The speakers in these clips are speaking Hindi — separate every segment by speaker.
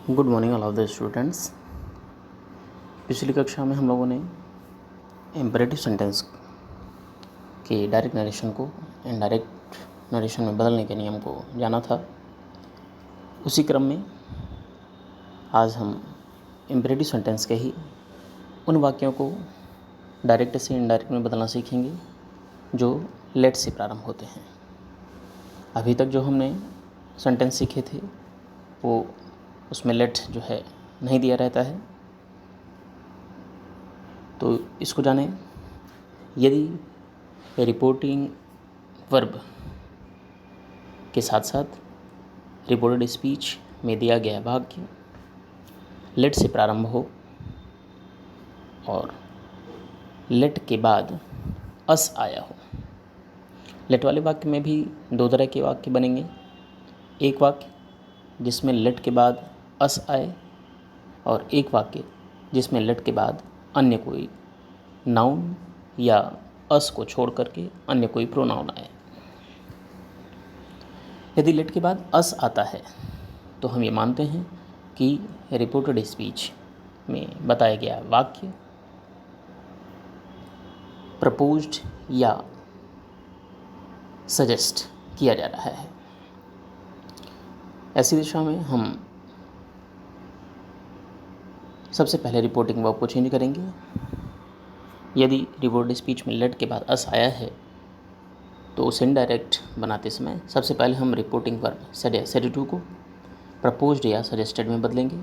Speaker 1: Good morning all of the students. पिछली कक्षा में हम लोगों ने इम्पेरेटिव सेंटेंस के डायरेक्ट नरेशन को इनडायरेक्ट नरेशन में बदलने के नियम को जाना था। उसी क्रम में आज हम इम्पेरेटिव सेंटेंस के ही उन वाक्यों को डायरेक्ट से इनडायरेक्ट में बदलना सीखेंगे जो लेट से प्रारंभ होते हैं। अभी तक जो हमने सेंटेंस सीखे थे वो उसमें लेट जो है नहीं दिया रहता है, तो इसको जानें। यदि रिपोर्टिंग वर्ब के साथ साथ रिपोर्टेड स्पीच में दिया गया वाक्य लेट से प्रारंभ हो और लेट के बाद अस आया हो। लेट वाले वाक्य में भी दो तरह के वाक्य बनेंगे। एक वाक्य जिसमें लेट के बाद अस आए और एक वाक्य जिसमें लेट के बाद अन्य कोई नाउन या अस को छोड़ करके अन्य कोई प्रोनाउन आए। यदि लेट के बाद अस आता है तो हम ये मानते हैं कि रिपोर्टेड स्पीच में बताया गया वाक्य प्रपोज्ड या सजेस्ट किया जा रहा है। ऐसी दिशा में हम सबसे पहले रिपोर्टिंग वर्ब को चेंज करेंगे। यदि रिपोर्टेड स्पीच में लेट के बाद अस आया है तो उसे इनडायरेक्ट बनाते समय सबसे पहले हम रिपोर्टिंग वर्ब सेड या सेड टू को प्रपोज्ड या सजेस्टेड में बदलेंगे।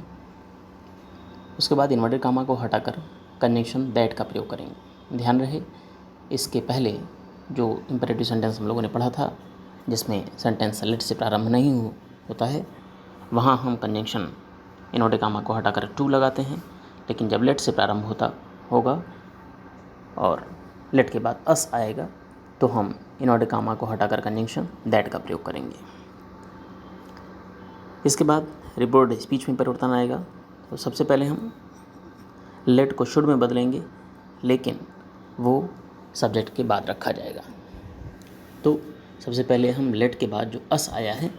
Speaker 1: उसके बाद इन्वर्टेड कामा को हटाकर कंजंक्शन दैट का प्रयोग करेंगे। ध्यान रहे, इसके पहले जो इम्पेरेटिव सेंटेंस हम लोगों ने पढ़ा था जिसमें सेंटेंस लेट से प्रारंभ नहीं होता है, वहाँ हम कंजंक्शन इन्वर्टेड कामा को हटाकर टू लगाते हैं। लेकिन जब लेट से प्रारंभ होगा और लेट के बाद अस आएगा तो हम इन्वर्टेड कामा को हटाकर कंजंक्शन दैट का प्रयोग करेंगे। इसके बाद रिपोर्टेड स्पीच में परिवर्तन आएगा तो सबसे पहले हम लेट को शुड में बदलेंगे, लेकिन वो सब्जेक्ट के बाद रखा जाएगा। तो सबसे पहले हम लेट के बाद जो अस आया है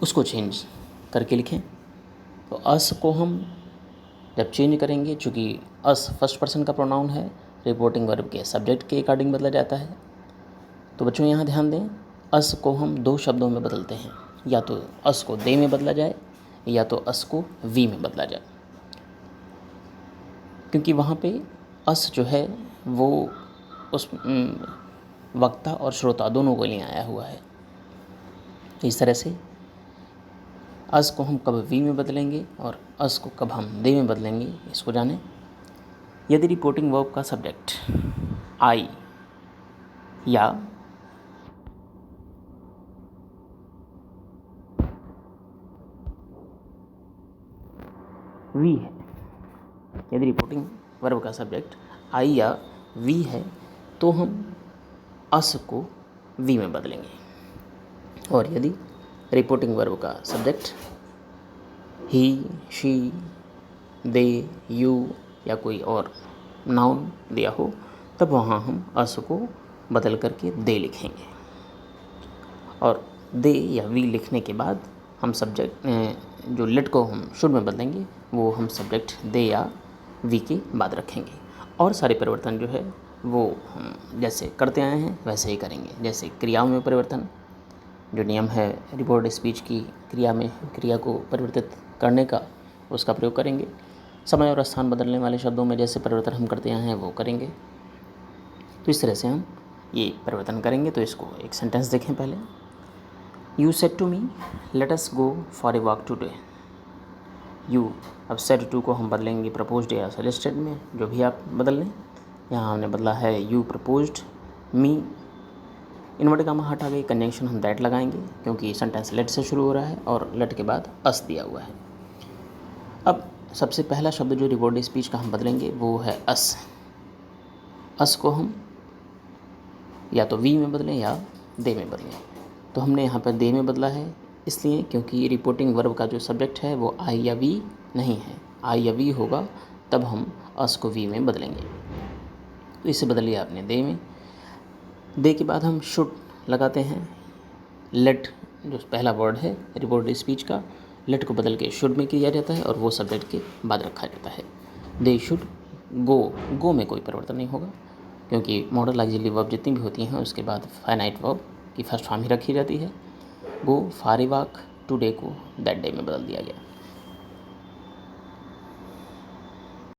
Speaker 1: उसको चेंज करके लिखें। तो अस को हम जब चेंज करेंगे, चूँकि अस फर्स्ट पर्सन का प्रोनाउन है, रिपोर्टिंग वर्ब के सब्जेक्ट के अकॉर्डिंग बदला जाता है। तो बच्चों यहाँ ध्यान दें, अस को हम दो शब्दों में बदलते हैं, या तो अस को दे में बदला जाए या तो अस को वी में बदला जाए, क्योंकि वहाँ पे अस जो है वो उस वक्ता और श्रोता दोनों को लिए आया हुआ है। इस तरह से अस को हम कब वी में बदलेंगे और अस को कब हम दे में बदलेंगे, इसको जानें। यदि रिपोर्टिंग वर्ब का सब्जेक्ट आई या वी है, यदि रिपोर्टिंग वर्ब का सब्जेक्ट आई या वी है तो हम अस को वी में बदलेंगे। और यदि रिपोर्टिंग वर्ब का subject he, she, they, you या कोई और नाउन दिया हो तब वहाँ हम अस को बदल करके दे लिखेंगे। और दे या वी लिखने के बाद हम सब्जेक्ट जो लेट को हम शुड में बदलेंगे वो हम सब्जेक्ट दे या वी के बाद रखेंगे। और सारे परिवर्तन जो है वो हम जैसे करते आए हैं वैसे ही करेंगे। जैसे क्रियाओं में परिवर्तन, जो नियम है रिपोर्टेड स्पीच की क्रिया में क्रिया को परिवर्तित करने का, उसका प्रयोग करेंगे। समय और स्थान बदलने वाले शब्दों में जैसे परिवर्तन हम करते आए हैं वो करेंगे। तो इस तरह से हम ये परिवर्तन करेंगे। तो इसको एक सेंटेंस देखें पहले। You said to me let us go for a walk today. You, अब सेड टू को हम बदलेंगे प्रपोज्ड या सजेस्टेड में, जो भी आप बदल लें। यहाँ हमने बदला है you proposed me, inverted comma हटा के कंजंक्शन हम दैट लगाएंगे क्योंकि सेंटेंस लेट से शुरू हो रहा है और लेट के बाद अस दिया हुआ है। अब सबसे पहला शब्द जो रिपोर्टेड स्पीच का हम बदलेंगे वो है अस। अस को हम या तो वी में बदलें या दे में बदलें। तो हमने यहाँ पर दे में बदला है इसलिए क्योंकि रिपोर्टिंग वर्ब का जो सब्जेक्ट है वो आई या वी नहीं है। आई या वी होगा तब हम अस को वी में बदलेंगे। तो इसे बदल लिया आपने दे में। दे के बाद हम शुड लगाते हैं। लेट जो पहला वर्ड है रिपोर्टेड स्पीच का, लेट को बदल के शुड में किया जाता है और वो सब्जेक्ट के बाद रखा जाता है। दे शुड गो में कोई परिवर्तन नहीं होगा, क्योंकि मॉडल ऑक्सिलरी वर्ब जितनी भी होती हैं उसके बाद फाइनाइट वर्ब की फर्स्ट फॉर्म ही रखी जाती है। गो फार ए वॉक, टुडे को दैट डे में बदल दिया गया।